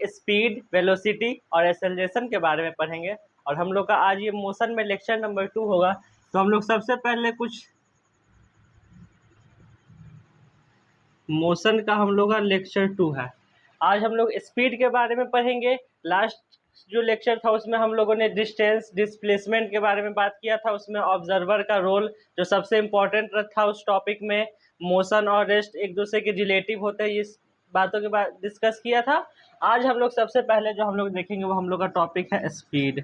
Speed, velocity और acceleration के बारे में पढ़ेंगे। और हम लोग का आज ये मोशन में लेक्चर नंबर 2 होगा। तो हम लोग सबसे पहले कुछ मोशन का हम लोग का लेक्चर 2 है। आज हम लोग स्पीड के बारे में पढ़ेंगे। लास्ट जो लेक्चर था उसमें हम लोगों ने डिस्टेंस, डिस्प्लेसमेंट के बारे में बात किया था। उसमें ऑब्जर्वर का रोल जो सबसे इम्पोर्टेंट था उस टॉपिक में। मोशन और रेस्ट एक दूसरे के रिलेटिव होते हैं, इस बातों के बाद डिस्कस किया था। आज हम लोग सबसे पहले जो हम लोग देखेंगे वो हम लोग का टॉपिक है स्पीड।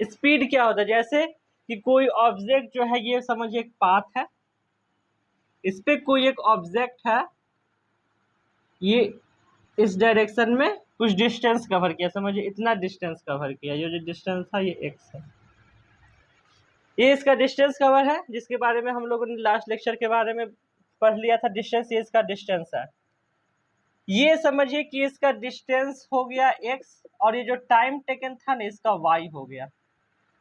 स्पीड क्या होता है? जैसे कि कोई ऑब्जेक्ट जो है, ये समझिए एक पाथ है, इस पे कोई एक ऑब्जेक्ट है, ये इस डायरेक्शन में कुछ डिस्टेंस कवर किया, समझिए इतना डिस्टेंस कवर किया। ये जो डिस्टेंस था ये x है, ये इसका डिस्टेंस कवर है, जिसके बारे में हम लोगों ने लास्ट लेक्चर के बारे में पढ़ लिया था। डिस्टेंस, ये इसका डिस्टेंस है। ये समझिए कि इसका डिस्टेंस हो गया x और ये जो टाइम टेकन था ना इसका y हो गया।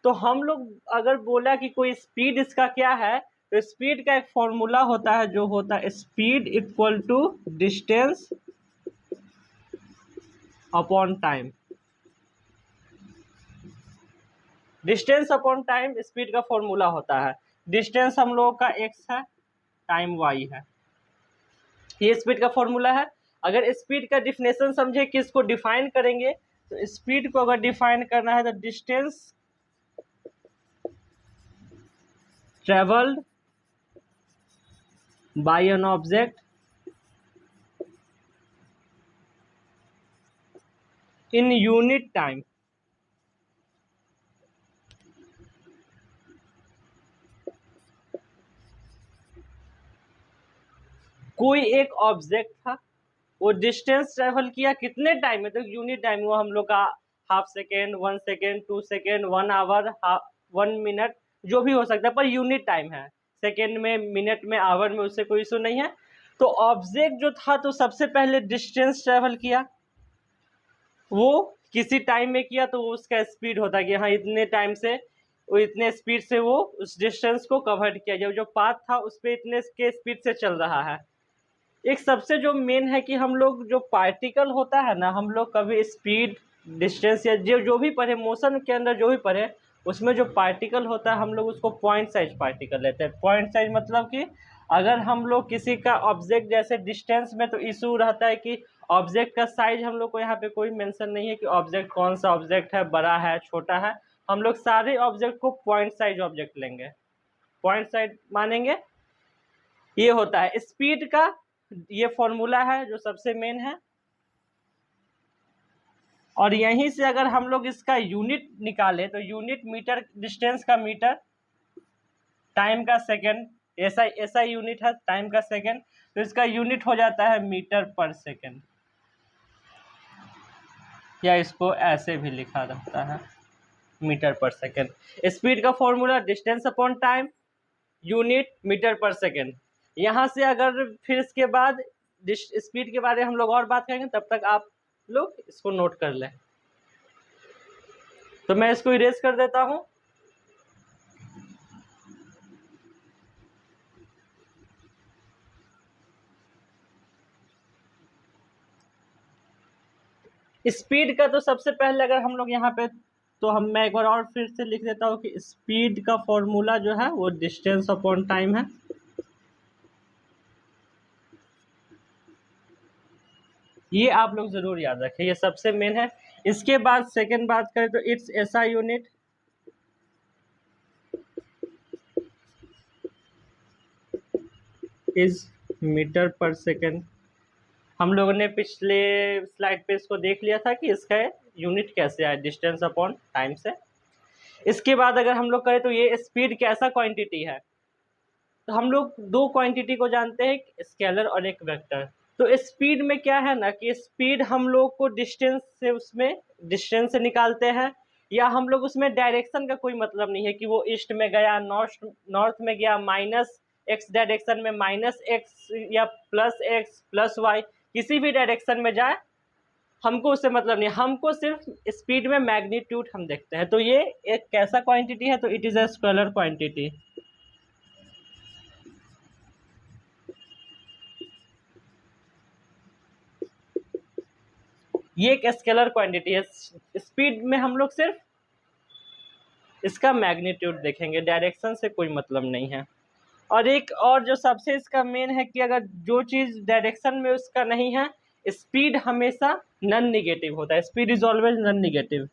तो हम लोग अगर बोला कि कोई स्पीड इसका क्या है, तो स्पीड का एक फॉर्मूला होता है जो होता है speed equal to distance upon time. Distance upon time speed का फॉर्मूला होता है। डिस्टेंस हम लोगों का x है, टाइम y है, ये स्पीड का फॉर्मूला है। अगर स्पीड का डिफिनेशन समझे कि इसको डिफाइन करेंगे, तो स्पीड को अगर डिफाइन करना है तो distance travelled by an object in unit time. कोई एक ऑब्जेक्ट था, वो डिस्टेंस ट्रेवल किया कितने टाइम में, तो यूनिट टाइम वो हम लोग का half second, 1 second, 2 second, 1 hour, 1 minute, जो भी हो सकता है, पर यूनिट टाइम है। सेकेंड में, मिनट में, आवर में, उससे कोई इशू नहीं है। तो ऑब्जेक्ट जो था तो सबसे पहले डिस्टेंस ट्रेवल किया, वो किसी टाइम में किया, तो उसका स्पीड होता है कि हाँ इतने टाइम से, वो इतने स्पीड से वो उस डिस्टेंस को कवर किया। जब जो पाथ था उस पर इतने के स्पीड से चल रहा है। एक सबसे जो मेन है कि हम लोग जो पार्टिकल होता है ना, हम लोग कभी स्पीड, डिस्टेंस या जो भी पढ़े, मोशन के अंदर जो भी पढ़े, उसमें जो पार्टिकल होता है हम लोग उसको पॉइंट साइज पार्टिकल लेते हैं। पॉइंट साइज मतलब कि अगर हम लोग किसी का ऑब्जेक्ट जैसे डिस्टेंस में, तो इशू रहता है कि ऑब्जेक्ट का साइज हम लोग को यहाँ पे कोई मेंशन नहीं है कि ऑब्जेक्ट कौन सा ऑब्जेक्ट है, बड़ा है, छोटा है। हम लोग सारे ऑब्जेक्ट को पॉइंट साइज ऑब्जेक्ट लेंगे, पॉइंट साइज मानेंगे। ये होता है स्पीड का, ये फॉर्मूला है जो सबसे मेन है। और यहीं से अगर हम लोग इसका यूनिट निकाले तो यूनिट मीटर, डिस्टेंस का मीटर, टाइम का सेकंड, ऐसा ऐसा यूनिट है टाइम का सेकंड, तो इसका यूनिट हो जाता है मीटर पर सेकंड, या इसको ऐसे भी लिखा जाता है मीटर पर सेकंड। स्पीड का formula distance upon time, unit metre per second. यहाँ से अगर फिर इसके बाद स्पीड के बारे में हम लोग और बात करेंगे, तब तक आप लोग इसको नोट कर लें। तो मैं इसको इरेज कर देता हूं। स्पीड का तो सबसे पहले अगर हम लोग यहाँ पे, तो मैं एक बार और फिर से लिख देता हूँ कि स्पीड का फॉर्मूला जो है वो डिस्टेंस अपॉन टाइम है। ये आप लोग जरूर याद रखें, ये सबसे मेन है। इसके बाद सेकंड बात करें तो it's SI unit is metre per second. हम लोगों ने पिछले स्लाइड पे इसको देख लिया था कि इसका यूनिट कैसे आए, डिस्टेंस अपॉन टाइम से। इसके बाद अगर हम लोग करें तो ये स्पीड कैसा क्वांटिटी है, तो हम लोग दो क्वांटिटी को जानते हैं, एक स्केलर और एक वेक्टर। तो स्पीड में क्या है ना कि स्पीड हम लोग को डिस्टेंस से, उसमें डिस्टेंस से निकालते हैं, या हम लोग उसमें डायरेक्शन का कोई मतलब नहीं है कि वो ईस्ट में गया, नॉर्थ में गया, माइनस एक्स डायरेक्शन में, माइनस एक्स या प्लस एक्स प्लस वाई, किसी भी डायरेक्शन में जाए, हमको उससे मतलब नहीं। हमको सिर्फ स्पीड में मैग्नीट्यूड हम देखते हैं। तो ये एक कैसा क्वांटिटी है, तो it is a scalar quantity. ये एक स्केलर क्वांटिटी है। स्पीड में हम लोग सिर्फ इसका मैग्नीट्यूड देखेंगे, डायरेक्शन से कोई मतलब नहीं है। और एक और जो सबसे इसका मेन है कि अगर जो चीज़ डायरेक्शन में उसका नहीं है, स्पीड हमेशा नॉन निगेटिव होता है। Speed is always non negative.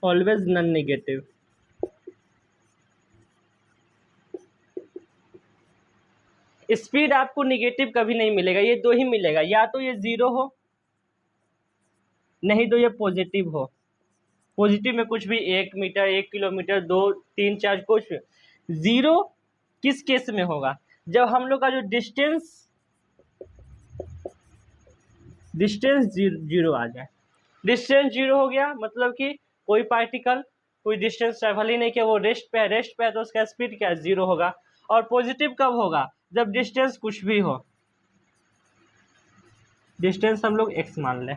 Always non negative. Speed आपको निगेटिव कभी नहीं मिलेगा, ये दो ही मिलेगा, या तो ये जीरो हो, नहीं तो ये पॉजिटिव हो। पॉजिटिव में कुछ भी 1 मीटर, 1 किलोमीटर, 2, 3, 4 कुछ। जीरो किस केस में होगा? जब हम लोग का जो डिस्टेंस जीरो आ जाए। डिस्टेंस जीरो हो गया मतलब कि कोई पार्टिकल कोई डिस्टेंस ट्रेवल ही नहीं किया, वो रेस्ट पे है तो उसका स्पीड क्या है? जीरो होगा। और पॉजिटिव कब होगा? जब डिस्टेंस कुछ भी हो। डिस्टेंस हम लोग x मान लें।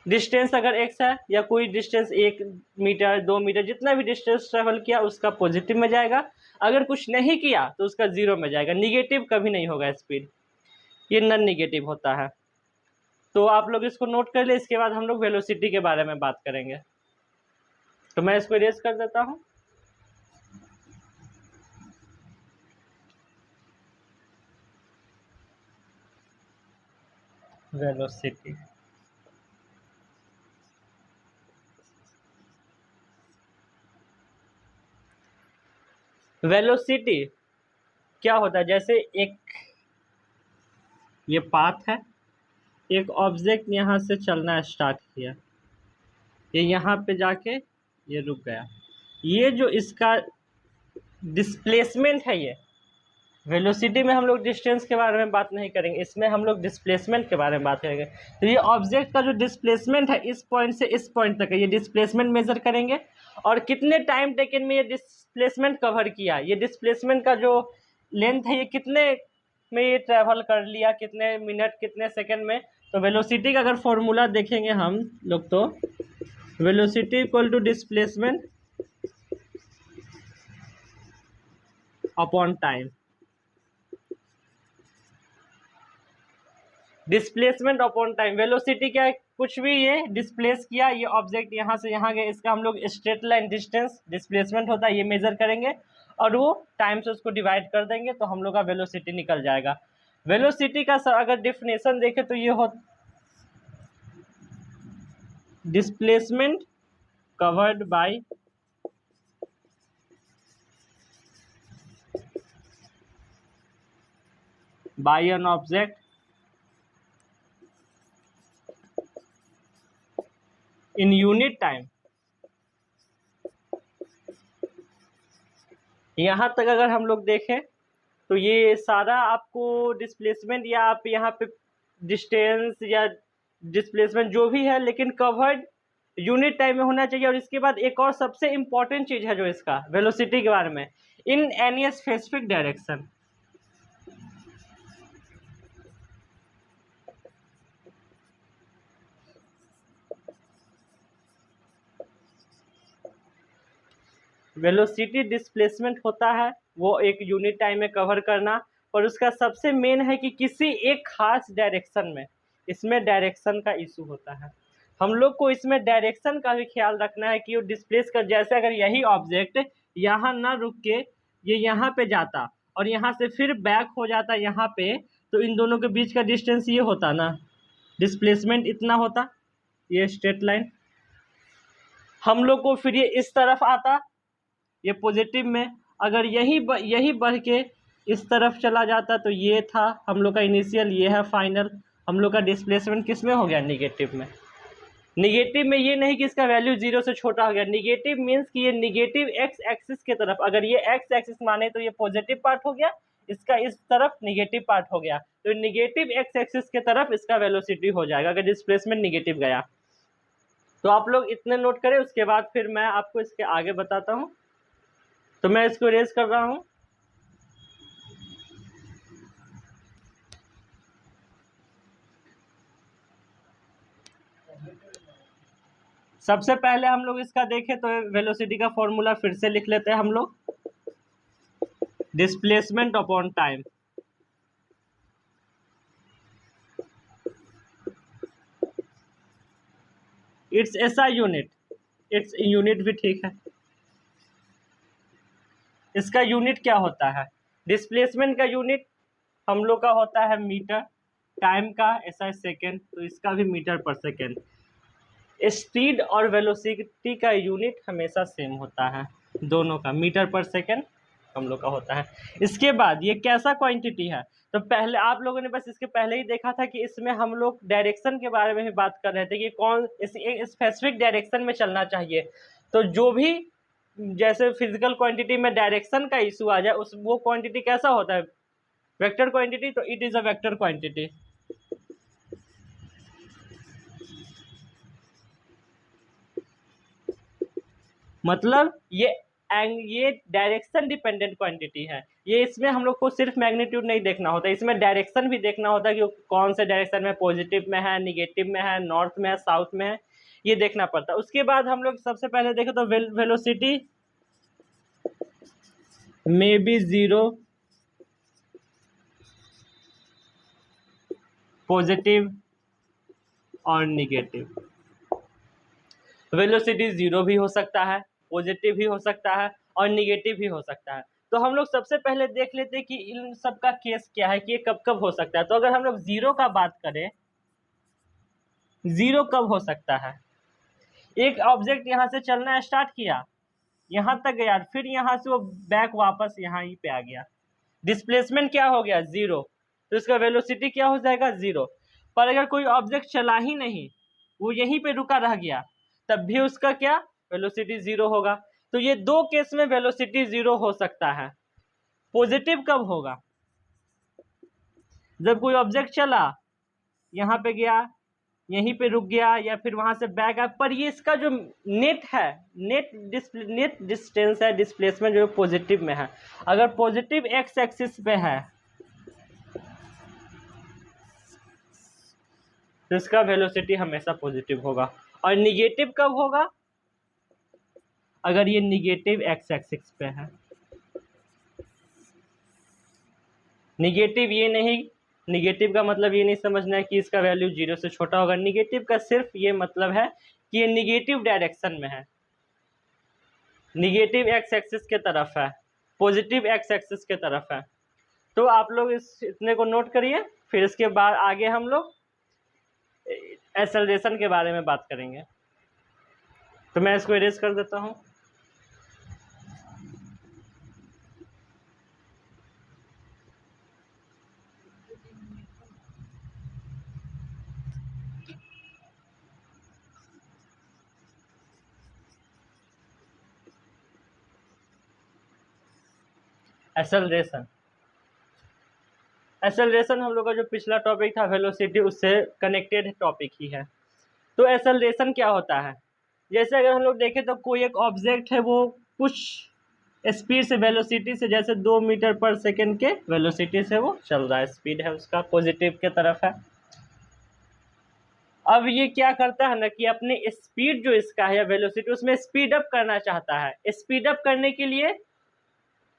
डिस्टेंस अगर x है या कोई डिस्टेंस 1 मीटर, 2 मीटर, जितना भी डिस्टेंस ट्रेवल किया उसका पॉजिटिव में जाएगा। अगर कुछ नहीं किया तो उसका जीरो में जाएगा। निगेटिव कभी नहीं होगा स्पीड, ये नॉन निगेटिव होता है। तो आप लोग इसको नोट कर ले। इसके बाद हम लोग वेलोसिटी के बारे में बात करेंगे। तो मैं इसको इरेज कर देता हूँ। वेलोसिटी, वेलोसिटी क्या होता है? जैसे एक ये पाथ है, एक ऑब्जेक्ट यहाँ से चलना स्टार्ट किया, ये यहाँ पे जाके ये रुक गया। ये जो इसका डिस्प्लेसमेंट है, ये वेलोसिटी में हम लोग डिस्टेंस के बारे में बात नहीं करेंगे, इसमें हम लोग डिस्प्लेसमेंट के बारे में बात करेंगे। तो ये ऑब्जेक्ट का जो डिस्प्लेसमेंट है इस पॉइंट से इस पॉइंट तक है, ये डिस्प्लेसमेंट मेजर करेंगे। और कितने टाइम टेकन में ये डिस्प्लेसमेंट कवर किया, ये डिस्प्लेसमेंट का जो लेंथ है ये कितने में ये ट्रैवल कर लिया, कितने मिनट, कितने सेकेंड में। तो वेलोसिटी का अगर फॉर्मूला देखेंगे हम लोग, तो velocity equal to displacement upon time. Displacement upon time. Velocity क्या है? कुछ भी ये डिस्प्लेस किया, ये ऑब्जेक्ट यहाँ से यहाँ गया, इसका हम लोग स्ट्रेट लाइन डिस्टेंस डिस्प्लेसमेंट होता है, ये मेजर करेंगे और वो टाइम से उसको डिवाइड कर देंगे तो हम लोग का वेलोसिटी निकल जाएगा। वेलोसिटी का अगर डिफिनेशन देखें तो ये हो displacement covered by an object in unit time. यहाँ तक अगर हम लोग देखें तो ये सारा आपको डिस्प्लेसमेंट या आप यहाँ पे डिस्टेंस या डिस्प्लेसमेंट जो भी है, लेकिन कवर्ड यूनिट टाइम में होना चाहिए। और इसके बाद एक और सबसे इम्पॉर्टेंट चीज़ है जो इसका वेलोसिटी के बारे में, in any specific direction. Velocity displacement होता है वो एक यूनिट टाइम में कवर करना, और उसका सबसे मेन है कि किसी एक खास डायरेक्शन में, इसमें डायरेक्शन का इशू होता है। हम लोग को इसमें डायरेक्शन का भी ख्याल रखना है कि वो डिस्प्लेस कर, जैसे अगर यही ऑब्जेक्ट यहाँ ना रुक के ये यहाँ पे जाता और यहाँ से फिर बैक हो जाता यहाँ पे, तो इन दोनों के बीच का डिस्टेंस ये होता ना, डिस्प्लेसमेंट इतना होता, ये स्ट्रेट लाइन। हम लोग को फिर ये इस तरफ आता, ये पॉजिटिव में, अगर यही बढ़ के इस तरफ चला जाता तो ये था हम लोग का इनिशियल, ये है फाइनल। हम लोग का डिस्प्लेसमेंट किस में हो गया? निगेटिव में। निगेटिव में ये नहीं कि इसका वैल्यू जीरो से छोटा हो गया, निगेटिव मीन्स कि ये निगेटिव एक्स एक्सिस के तरफ, अगर ये एक्स एक्सिस माने तो ये पॉजिटिव पार्ट हो गया, इसका इस तरफ निगेटिव पार्ट हो गया, तो निगेटिव एक्स एक्सिस के तरफ इसका वेलोसिटी हो जाएगा अगर डिस्प्लेसमेंट निगेटिव गया। तो आप लोग इतने नोट करें, उसके बाद फिर मैं आपको इसके आगे बताता हूँ। तो मैं इसको इरेज कर रहा हूँ। सबसे पहले हम लोग इसका देखें तो वेलोसिटी का फॉर्मूला फिर से लिख लेते हैं हम लोग, displacement upon time. It's SI unit, its unit भी ठीक है। इसका यूनिट क्या होता है? डिस्प्लेसमेंट का यूनिट हम लोग का होता है मीटर, टाइम का एसआई सेकेंड, तो इसका भी मीटर पर सेकेंड। स्पीड और वेलोसिटी का यूनिट हमेशा सेम होता है, दोनों का मीटर पर सेकेंड हम लोग का होता है। इसके बाद ये कैसा क्वांटिटी है? तो पहले आप लोगों ने बस इसके पहले ही देखा था कि इसमें हम लोग डायरेक्शन के बारे में भी बात कर रहे थे कि कौन इस स्पेसिफिक डायरेक्शन में चलना चाहिए। तो जो भी जैसे फिजिकल क्वांटिटी में डायरेक्शन का इशू आ जाए, उस वो क्वांटिटी कैसा होता है? Vector quantity. तो it is a vector quantity. मतलब ये डायरेक्शन डिपेंडेंट क्वांटिटी है। ये इसमें हम लोग को सिर्फ मैग्नीट्यूड नहीं देखना होता, इसमें डायरेक्शन भी देखना होता है कि कौन से डायरेक्शन में, पॉजिटिव में है, निगेटिव में है, नॉर्थ में है, साउथ में है, ये देखना पड़ता है। उसके बाद हम लोग सबसे पहले देखें तो velocity may be zero, positive और निगेटिव। वेलोसिटी जीरो भी हो सकता है, पॉजिटिव भी हो सकता है और निगेटिव भी हो सकता है। तो हम लोग सबसे पहले देख लेते हैं कि इन सब का केस क्या है, कि ये कब कब हो सकता है। तो अगर हम लोग जीरो का बात करें, जीरो कब हो सकता है? एक ऑब्जेक्ट यहाँ से चलना स्टार्ट किया, यहाँ तक गया, फिर यहाँ से वो बैक वापस यहाँ ही पे आ गया, डिस्प्लेसमेंट क्या हो गया? जीरो। तो इसका वेलोसिटी क्या हो जाएगा? जीरो। पर अगर कोई ऑब्जेक्ट चला ही नहीं, वो यहीं पे रुका रह गया, तब भी उसका क्या? वेलोसिटी जीरो होगा। तो ये दो केस में वेलोसिटी जीरो हो सकता है। पॉजिटिव कब होगा? जब कोई ऑब्जेक्ट चला, यहाँ पे गया, यहीं पे रुक गया, या फिर वहां से बैक आया, पर ये इसका जो नेट है, नेट डिस्टेंस है, डिस्प्लेसमेंट जो पॉजिटिव में है, अगर पॉजिटिव एक्स एक्सिस पे है तो इसका वेलोसिटी हमेशा पॉजिटिव होगा। और निगेटिव कब होगा? अगर ये निगेटिव एक्स एक्सिस पे है। निगेटिव ये नहीं, निगेटिव का मतलब ये नहीं समझना है कि इसका वैल्यू जीरो से छोटा होगा। निगेटिव का सिर्फ ये मतलब है कि ये निगेटिव डायरेक्शन में है, निगेटिव एक्स एक्सिस के तरफ है, पॉजिटिव एक्स एक्सिस के तरफ है। तो आप लोग इतने को नोट करिए, फिर इसके बाद आगे हम लोग एक्सेलरेशन के बारे में बात करेंगे। तो मैं इसको इरेज कर देता हूँ। एक्सेलरेशन, एक्सेलरेशन हम लोग का जो पिछला टॉपिक था वेलोसिटी, उससे कनेक्टेड टॉपिक ही है। तो एक्सेलरेशन क्या होता है? जैसे अगर हम लोग देखें तो कोई एक ऑब्जेक्ट है, वो कुछ स्पीड से, वेलोसिटी से, जैसे 2 मीटर पर सेकेंड के वेलोसिटी से वो चल रहा है, स्पीड है उसका, पॉजिटिव के तरफ है। अब ये क्या करता है ना कि अपने स्पीड जो इसका है या वेलोसिटी, उसमें स्पीड अप करना चाहता है। स्पीड अप करने के लिए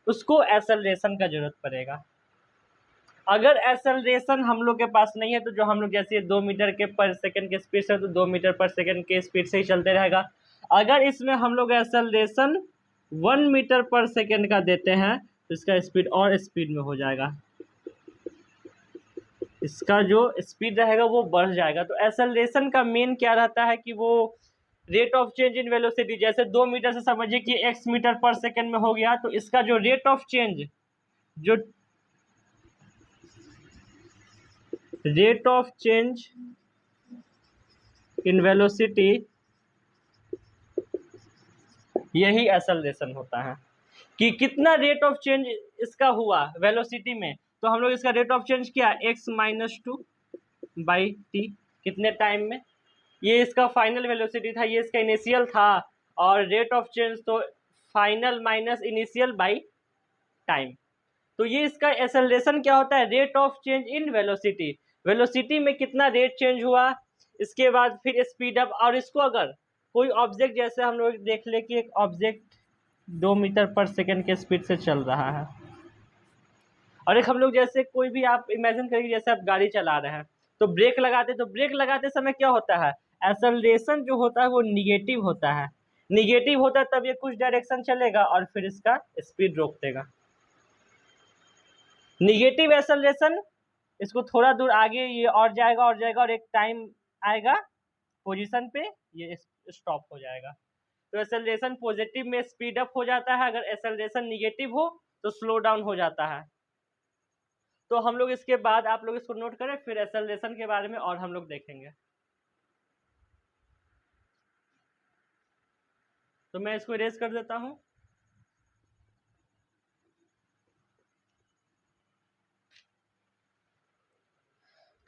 उसको एक्सेलरेशन का जरूरत पड़ेगा। अगर एक्सेलरेशन हम लोग के पास नहीं है, तो जो हम लोग जैसे 2 मीटर के पर सेकंड के स्पीड से, तो 2 मीटर पर सेकंड के स्पीड से ही चलते रहेगा। अगर इसमें हम लोग एक्सेलरेशन 1 मीटर पर सेकंड का देते हैं, तो इसका स्पीड और स्पीड में हो जाएगा, इसका जो स्पीड रहेगा वो बढ़ जाएगा। तो एक्सेलरेशन का मेन क्या रहता है कि वो rate of change in velocity, जैसे 2 मीटर से समझिए कि x मीटर पर सेकंड में हो गया, तो इसका जो रेट ऑफ चेंज, जो rate of change in velocity, यही एक्सेलरेशन होता है कि कितना रेट ऑफ चेंज इसका हुआ वेलोसिटी में। तो हम लोग इसका रेट ऑफ चेंज किया x-2/t, कितने टाइम में, ये इसका फाइनल वेलोसिटी था, ये इसका इनिशियल था, और रेट ऑफ चेंज तो final minus initial by time. तो ये इसका एक्सेलरेशन क्या होता है? Rate of change in velocity, velocity में कितना रेट चेंज हुआ, इसके बाद फिर स्पीड अप। और इसको अगर कोई ऑब्जेक्ट, जैसे हम लोग देख ले कि एक ऑब्जेक्ट 2 मीटर पर सेकंड के स्पीड से चल रहा है, और एक हम लोग जैसे कोई भी, आप इमेजिन करिए जैसे आप गाड़ी चला रहे हैं, तो ब्रेक लगाते, तो ब्रेक लगाते समय क्या होता है? एक्सेलरेशन जो होता है वो निगेटिव होता है। निगेटिव होता है तब ये कुछ डायरेक्शन चलेगा और फिर इसका स्पीड रोक देगा। निगेटिव एक्सेलरेशन, इसको थोड़ा दूर आगे ये और जाएगा और एक टाइम आएगा पोजीशन पे ये स्टॉप हो जाएगा। तो एक्सेलरेशन पॉजिटिव में स्पीड अप हो जाता है, अगर एक्सेलरेशन निगेटिव हो तो स्लो डाउन हो जाता है। तो हम लोग इसके बाद आप लोग इसको नोट करें, फिर एक्सेलरेशन के बारे में और हम लोग देखेंगे। तो मैं इसको इरेज कर देता हूं।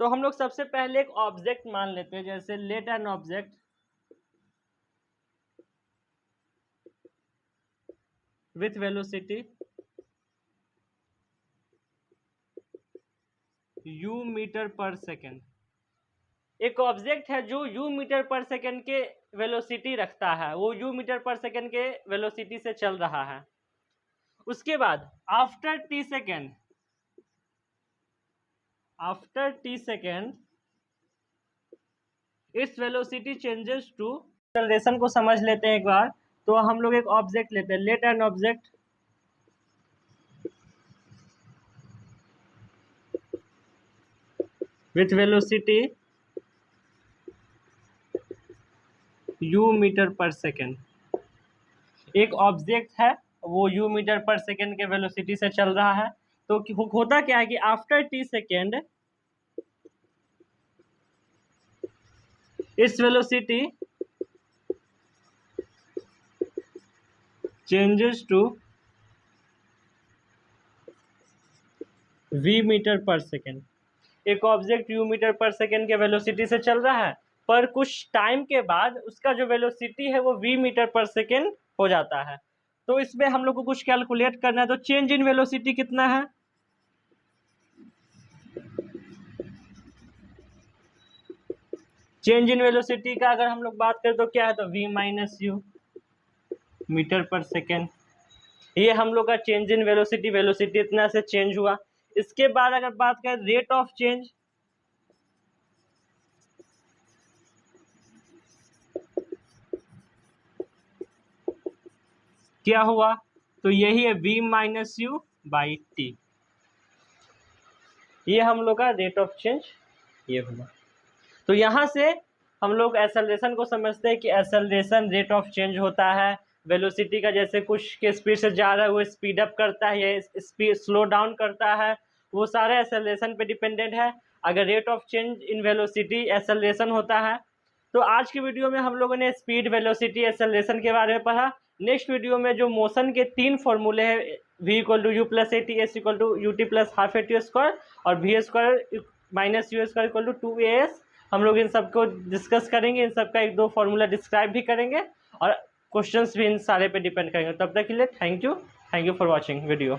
तो हम लोग सबसे पहले एक ऑब्जेक्ट मान लेते हैं, जैसे let an object with velocity u metre per second. एक ऑब्जेक्ट है जो u मीटर पर सेकेंड के वेलोसिटी रखता है, वो u मीटर पर सेकेंड के वेलोसिटी से चल रहा है। उसके बाद after t second its velocity changes to. Acceleration को समझ लेते हैं एक बार। तो हम लोग एक ऑब्जेक्ट लेते हैं, let an object with velocity u metre per second. एक ऑब्जेक्ट है वो u मीटर पर सेकेंड के वेलोसिटी से चल रहा है। तो होता क्या है कि after t second its velocity changes to v metre per second. एक object u metre per second के वेलोसिटी से चल रहा है, पर कुछ टाइम के बाद उसका जो वेलोसिटी है वो v मीटर पर सेकेंड हो जाता है। तो इसमें हम लोग को कुछ कैलकुलेट करना है। तो चेंज इन वेलोसिटी कितना है? चेंज इन वेलोसिटी का अगर हम लोग बात करें तो क्या है, तो v minus you metre per second. ये हम लोग का चेंज इन वेलोसिटी, वेलोसिटी इतना से चेंज हुआ। इसके बाद अगर बात करें रेट ऑफ चेंज, क्या हुआ, तो यही है v minus you by T. ये हम लोग का रेट ऑफ चेंज ये हुआ। तो यहाँ से हम लोग एक्सेलरेशन को समझते हैं कि एक्सेलरेशन रेट ऑफ चेंज होता है। वेलोसिटी का जैसे कुछ के स्पीड से जा रहा है वो स्पीड अप करता है, ये स्पीड स्लो डाउन करता है, वो सारे एक्सेलरेशन पे डिपेंडेंट है। अगर rate of change in velocity acceleration होता है। तो आज की वीडियो में हम लोगों ने स्पीड, वेलोसिटी, एक्सेलरेशन के बारे में पढ़ा। नेक्स्ट वीडियो में जो मोशन के 3 फॉर्मूले हैं, v equal to u plus a t, s equal to u t plus half a t square और v square minus u square equal to 2as, हम लोग इन सबको डिस्कस करेंगे। इन सबका 1-2 फॉर्मूला डिस्क्राइब भी करेंगे और क्वेश्चंस भी इन सारे पे डिपेंड करेंगे। तब तक के लिए thank you for watching video.